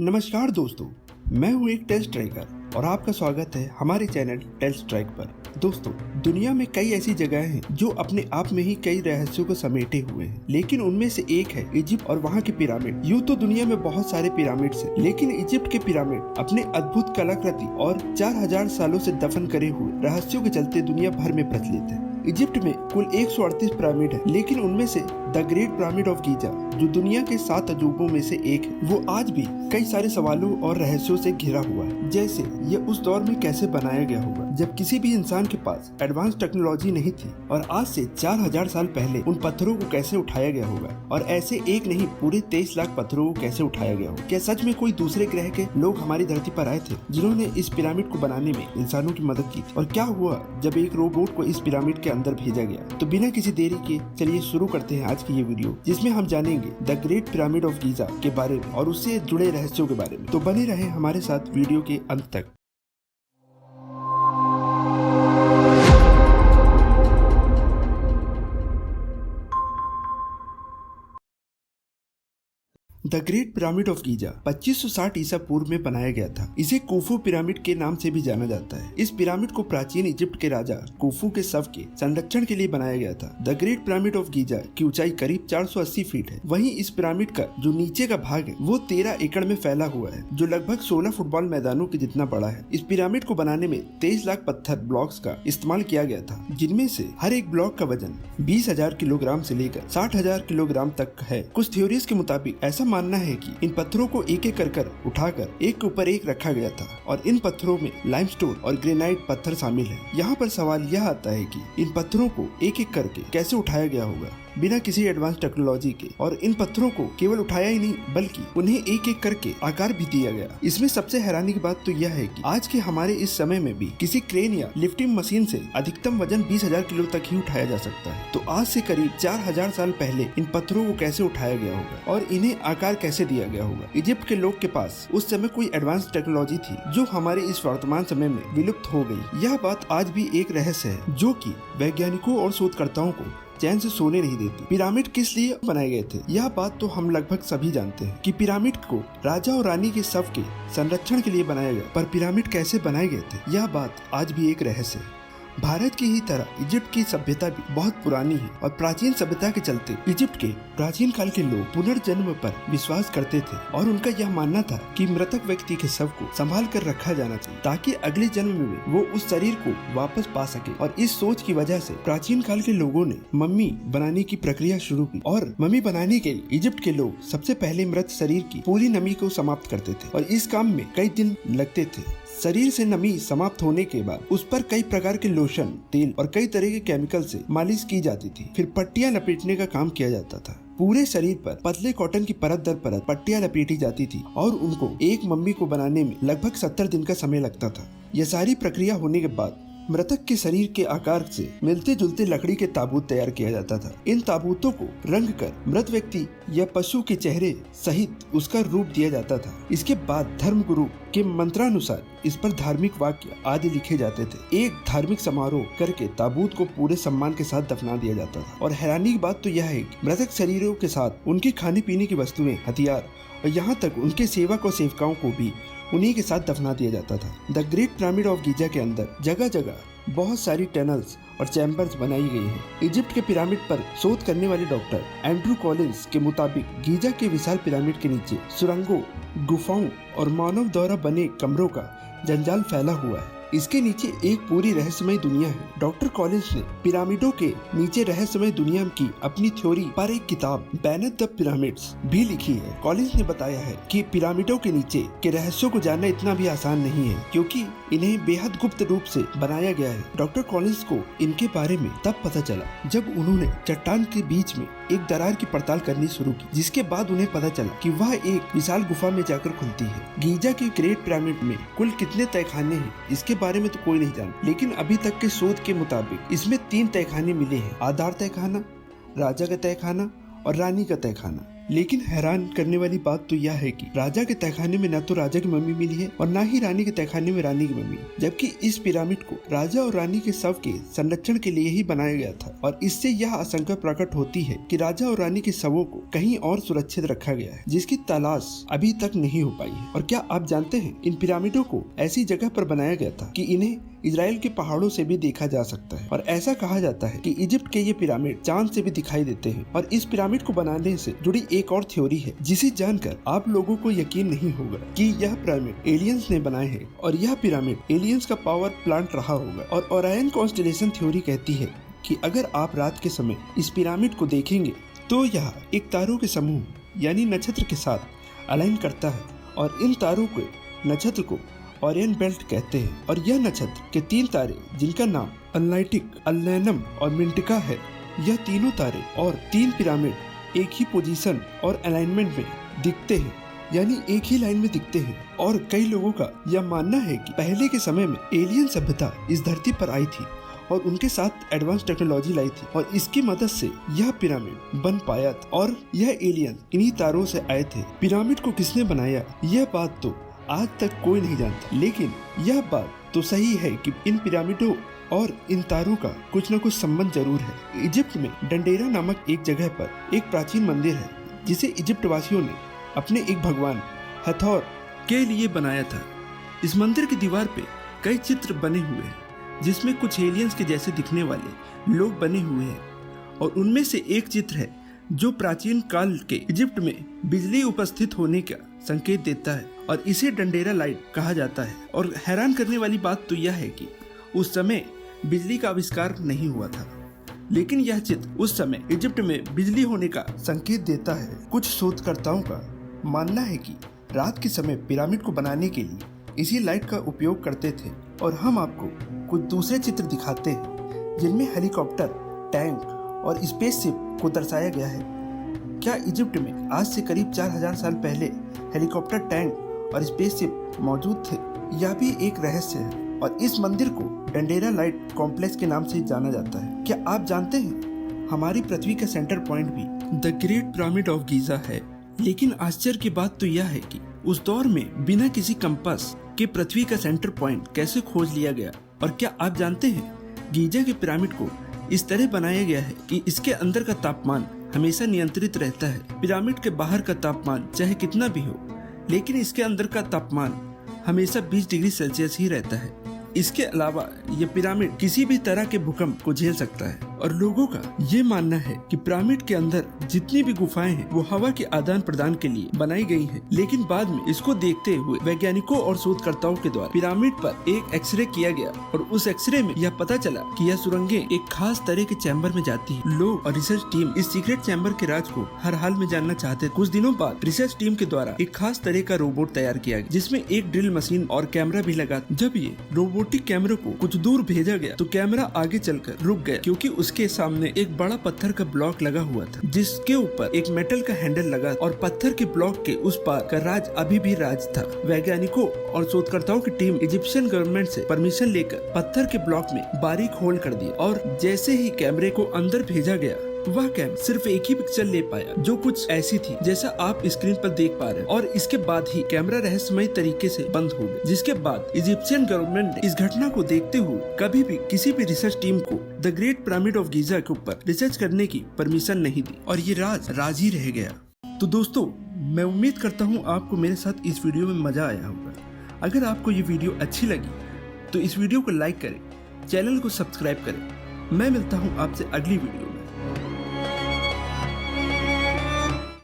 नमस्कार दोस्तों, मैं हूं एक टेस्ट ट्रैकर और आपका स्वागत है हमारे चैनल टेस्ट ट्रैक पर। दोस्तों, दुनिया में कई ऐसी जगह हैं जो अपने आप में ही कई रहस्यों को समेटे हुए हैं, लेकिन उनमें से एक है इजिप्ट और वहाँ के पिरामिड। यूं तो दुनिया में बहुत सारे पिरामिड्स हैं, लेकिन इजिप्ट के पिरामिड अपने अद्भुत कलाकृति और 4000 सालों से दफन करे हुए रहस्यों के चलते दुनिया भर में प्रचलित है। इजिप्ट में कुल 138 पिरामिड है, लेकिन उनमें से the great pyramid of Giza, जो दुनिया के 7 अजूबों में से एक है, वो आज भी कई सारे सवालों और रहस्यों से घिरा हुआ है। जैसे ये उस दौर में कैसे बनाया गया होगा जब किसी भी इंसान के पास एडवांस टेक्नोलॉजी नहीं थी, और आज से 4000 साल पहले उन पत्थरों को कैसे उठाया गया होगा, और ऐसे एक नहीं पूरे 23 लाख पत्थरों को कैसे उठाया गया होगा। क्या सच में कोई दूसरे ग्रह के लोग हमारी धरती पर आए थे जिन्होंने इस पिरामिड को बनाने में इंसानों की मदद की थी? और क्या हुआ जब एक रोबोट को इस पिरामिड के अंदर भेजा गया? तो बिना किसी देरी के चलिए शुरू करते हैं आज की ये वीडियो, जिसमें हम जानेंगे the great pyramid of Giza के बारे में और उससे जुड़े रहस्यों के बारे में। तो बने रहें हमारे साथ वीडियो के अंत तक। The great pyramid of Giza 2560 ईसा पूर्व में बनाया गया था। इसे कुफू पिरामिड के नाम से भी जाना जाता है। इस पिरामिड को प्राचीन इजिप्ट के राजा कुफू के शव के संरक्षण के लिए बनाया गया था। The great pyramid of Giza की ऊंचाई करीब 480 फीट है। वहीं इस पिरामिड का जो नीचे का भाग है वो 13 एकड़ में फैला हुआ है, जो लगभग 16 फुटबॉल मैदानों के जितना बड़ा है। इस पिरामिड को बनाने में 23 लाख पत्थर ब्लॉक्स का इस्तेमाल किया गया था, जिनमें से हर एक ब्लॉक का वजन 20,000 किलोग्राम से लेकर 60,000 किलोग्राम तक है। कुछ थ्योरीज के मुताबिक ऐसा मानना है कि इन पत्थरों को एक एक कर उठाकर एक के ऊपर एक रखा गया था, और इन पत्थरों में लाइमस्टोन और ग्रेनाइट पत्थर शामिल है। यहाँ पर सवाल यह आता है कि इन पत्थरों को एक एक करके कैसे उठाया गया होगा बिना किसी एडवांस टेक्नोलॉजी के, और इन पत्थरों को केवल उठाया ही नहीं बल्कि उन्हें एक एक करके आकार भी दिया गया। इसमें सबसे हैरानी की बात तो यह है कि आज के हमारे इस समय में भी किसी क्रेन या लिफ्टिंग मशीन से अधिकतम वजन 20,000 किलो तक ही उठाया जा सकता है। तो आज से करीब 4000 साल पहले इन पत्थरों को कैसे उठाया गया होगा और इन्हें आकार कैसे दिया गया होगा? इजिप्ट के लोग के पास उस समय कोई एडवांस टेक्नोलॉजी थी जो हमारे इस वर्तमान समय में विलुप्त हो गई। यह बात आज भी एक रहस्य है जो कि वैज्ञानिकों और शोधकर्ताओं को चैन से सोने नहीं देती। पिरामिड किस लिए बनाए गए थे? यह बात तो हम लगभग सभी जानते हैं कि पिरामिड को राजा और रानी के शव के संरक्षण के लिए बनाया गया, पर पिरामिड कैसे बनाए गए थे यह बात आज भी एक रहस्य है। भारत की ही तरह इजिप्ट की सभ्यता भी बहुत पुरानी है, और प्राचीन सभ्यता के चलते इजिप्ट के प्राचीन काल के लोग पुनर्जन्म पर विश्वास करते थे, और उनका यह मानना था कि मृतक व्यक्ति के शव को संभाल कर रखा जाना चाहिए ताकि अगले जन्म में वो उस शरीर को वापस पा सके। और इस सोच की वजह से प्राचीन काल के लोगों ने मम्मी बनाने की प्रक्रिया शुरू की, और मम्मी बनाने के लिए इजिप्ट के लोग सबसे पहले मृत शरीर की पूरी नमी को समाप्त करते थे, और इस काम में कई दिन लगते थे। शरीर से नमी समाप्त होने के बाद उस पर कई प्रकार के लोशन, तेल और कई तरह के केमिकल से मालिश की जाती थी। फिर पट्टियां लपेटने का काम किया जाता था। पूरे शरीर पर पतले कॉटन की परत दर परत पट्टियां लपेटी जाती थी, और उनको एक मम्मी को बनाने में लगभग 70 दिन का समय लगता था। यह सारी प्रक्रिया होने के बाद मृतक के शरीर के आकार से मिलते जुलते लकड़ी के ताबूत तैयार किया जाता था। इन ताबूतों को रंग कर मृत व्यक्ति या पशु के चेहरे सहित उसका रूप दिया जाता था। इसके बाद धर्मगुरु के मंत्रानुसार इस पर धार्मिक वाक्य आदि लिखे जाते थे। एक धार्मिक समारोह करके ताबूत को पूरे सम्मान के साथ दफना दिया जाता था। और हैरानी की बात तो यह है कि मृतक शरीरों के साथ उनके खाने पीने की वस्तुएं, हथियार और यहाँ तक उनके सेवक और सेवकाओं को भी उन्हीं के साथ दफना दिया जाता था। The great pyramid of Giza के अंदर जगह जगह बहुत सारी टनल्स और चैम्बर्स बनाई गई हैं। इजिप्ट के पिरामिड पर शोध करने वाले डॉक्टर एंड्रू कॉलिंस के मुताबिक गीजा के विशाल पिरामिड के नीचे सुरंगों, गुफाओं और मानव द्वारा बने कमरों का जंजाल फैला हुआ है। इसके नीचे एक पूरी रहस्यमय दुनिया है। डॉक्टर कॉलिंस ने पिरामिडों के नीचे रहस्यमय दुनिया की अपनी थ्योरी पर एक किताब बेनेथ द पिरामिड्स भी लिखी है। कॉलिंस ने बताया है कि पिरामिडों के नीचे के रहस्यों को जानना इतना भी आसान नहीं है, क्योंकि इन्हें बेहद गुप्त रूप से बनाया गया है। डॉक्टर कॉलिंस को इनके बारे में तब पता चला जब उन्होंने चट्टान के बीच में एक दरार की पड़ताल करनी शुरू की, जिसके बाद उन्हें पता चला कि वह एक विशाल गुफा में जाकर खुलती है। गीजा के ग्रेट पिरामिड में कुल कितने तहखाने हैं इसके बारे में तो कोई नहीं जानता, लेकिन अभी तक के शोध के मुताबिक इसमें 3 तहखाने मिले हैं: आधार तहखाना, राजा का तहखाना और रानी का तहखाना। लेकिन हैरान करने वाली बात तो यह है कि राजा के तहखाने में न तो राजा की मम्मी मिली है और न ही रानी के तहखाने में रानी की मम्मी, जबकि इस पिरामिड को राजा और रानी के शव के संरक्षण के लिए ही बनाया गया था। और इससे यह आशंका प्रकट होती है कि राजा और रानी के शवों को कहीं और सुरक्षित रखा गया है, जिसकी तलाश अभी तक नहीं हो पाई है। और क्या आप जानते हैं, इन पिरामिडों को ऐसी जगह पर बनाया गया था कि इन्हें इजराइल के पहाड़ों से भी देखा जा सकता है। और ऐसा कहा जाता है कि इजिप्ट के ये पिरामिड चांद से भी दिखाई देते हैं। और इस पिरामिड को बनाने से जुड़ी एक और थ्योरी है, जिसे जानकर आप लोगों को यकीन नहीं होगा कि यह पिरामिड एलियंस ने बनाए हैं और यह पिरामिड एलियंस का पावर प्लांट रहा होगा। और ओरायन कॉन्स्टेलेशन थ्योरी कहती है कि अगर आप रात के समय इस पिरामिड को देखेंगे तो यह एक तारों के समूह यानी नक्षत्र के साथ अलाइन करता है। और इन तारों के नक्षत्र को ओरियन बेल्ट कहते हैं। और यह नक्षत्र के 3 तारे, जिनका नाम अनलाइटिक, अल्लेनम और मिंटिका है, यह तीनों तारे और 3 पिरामिड एक ही पोजीशन और अलाइनमेंट में दिखते हैं, यानी एक ही लाइन में दिखते हैं। और कई लोगों का यह मानना है कि पहले के समय में एलियन सभ्यता इस धरती पर आई थी और उनके साथ एडवांस टेक्नोलॉजी लाई थी और इसकी मदद से यह पिरामिड बन पाया था। और यह एलियन इन्हीं तारों से आए थे। पिरामिड को किसने बनाया, यह बात तो आज तक कोई नहीं जानता, लेकिन यह बात तो सही है कि इन पिरामिडों और इन तारों का कुछ न कुछ संबंध जरूर है। इजिप्ट में डंडेरा नामक एक जगह पर एक प्राचीन मंदिर है, जिसे इजिप्ट वासियों ने अपने एक भगवान हथौर के लिए बनाया था। इस मंदिर की दीवार पे कई चित्र बने हुए हैं, जिसमें कुछ एलियंस के जैसे दिखने वाले लोग बने हुए हैं। और उनमें से एक चित्र है जो प्राचीन काल के इजिप्ट में बिजली उपस्थित होने का संकेत देता है और इसे डंडेरा लाइट कहा जाता है। और हैरान करने वाली बात तो यह है कि उस समय बिजली का आविष्कार नहीं हुआ था, लेकिन यह चित्र उस समय इजिप्ट में बिजली होने का संकेत देता है। कुछ शोधकर्ताओं का मानना है कि रात के समय पिरामिड को बनाने के लिए इसी लाइट का उपयोग करते थे। और हम आपको कुछ दूसरे चित्र दिखाते हैं, जिनमें हेलीकॉप्टर, टैंक और स्पेसशिप को दर्शाया गया है। क्या इजिप्ट में आज से करीब 4000 साल पहले हेलीकॉप्टर, टैंक और स्पेसशिप मौजूद थे? यह भी एक रहस्य है। और इस मंदिर को डंडेरा लाइट कॉम्प्लेक्स के नाम से जाना जाता है। क्या आप जानते हैं, हमारी पृथ्वी का सेंटर पॉइंट भी the great pyramid of Giza है। लेकिन आश्चर्य की बात तो यह है कि उस दौर में बिना किसी कंपास के पृथ्वी का सेंटर पॉइंट कैसे खोज लिया गया। और क्या आप जानते हैं, गीजा के पिरामिड को इस तरह बनाया गया है कि इसके अंदर का तापमान हमेशा नियंत्रित रहता है। पिरामिड के बाहर का तापमान चाहे कितना भी हो, लेकिन इसके अंदर का तापमान हमेशा 20 डिग्री सेल्सियस ही रहता है। इसके अलावा ये पिरामिड किसी भी तरह के भूकंप को झेल सकता है। और लोगों का ये मानना है कि पिरामिड के अंदर जितनी भी गुफाएं हैं वो हवा के आदान प्रदान के लिए बनाई गई हैं। लेकिन बाद में इसको देखते हुए वैज्ञानिकों और शोधकर्ताओं के द्वारा पिरामिड पर एक एक्सरे किया गया और उस एक्सरे में यह पता चला कि यह सुरंगें एक खास तरह के चैम्बर में जाती है। लोग और रिसर्च टीम इस सीक्रेट चैम्बर के राज को हर हाल में जानना चाहते। कुछ दिनों बाद रिसर्च टीम के द्वारा एक खास तरह का रोबोट तैयार किया गया, जिसमें एक ड्रिल मशीन और कैमरा भी लगा। जब ये रोबोटिक कैमरे को कुछ दूर भेजा गया तो कैमरा आगे चलकर रुक गया, क्योंकि उसके सामने एक बड़ा पत्थर का ब्लॉक लगा हुआ था, जिसके ऊपर एक मेटल का हैंडल लगा। और पत्थर के ब्लॉक के उस पार का राज अभी भी राज था। वैज्ञानिकों और शोधकर्ताओं की टीम इजिप्शियन गवर्नमेंट से परमिशन लेकर पत्थर के ब्लॉक में बारीक होल कर दिया। और जैसे ही कैमरे को अंदर भेजा गया, वह कैम सिर्फ एक ही पिक्चर ले पाया, जो कुछ ऐसी थी जैसा आप स्क्रीन पर देख पा रहे हैं। और इसके बाद ही कैमरा रहस्यमय तरीके से बंद हो गया, जिसके बाद इजिप्शियन गवर्नमेंट ने इस घटना को देखते हुए कभी भी किसी भी रिसर्च टीम को the great pyramid of Giza के ऊपर रिसर्च करने की परमिशन नहीं दी और ये राज ही रह गया। तो दोस्तों, मैं उम्मीद करता हूँ आपको मेरे साथ इस वीडियो में मजा आया होगा। अगर आपको ये वीडियो अच्छी लगी तो इस वीडियो को लाइक करें, चैनल को सब्सक्राइब करें। मैं मिलता हूँ आपसे अगली वीडियो।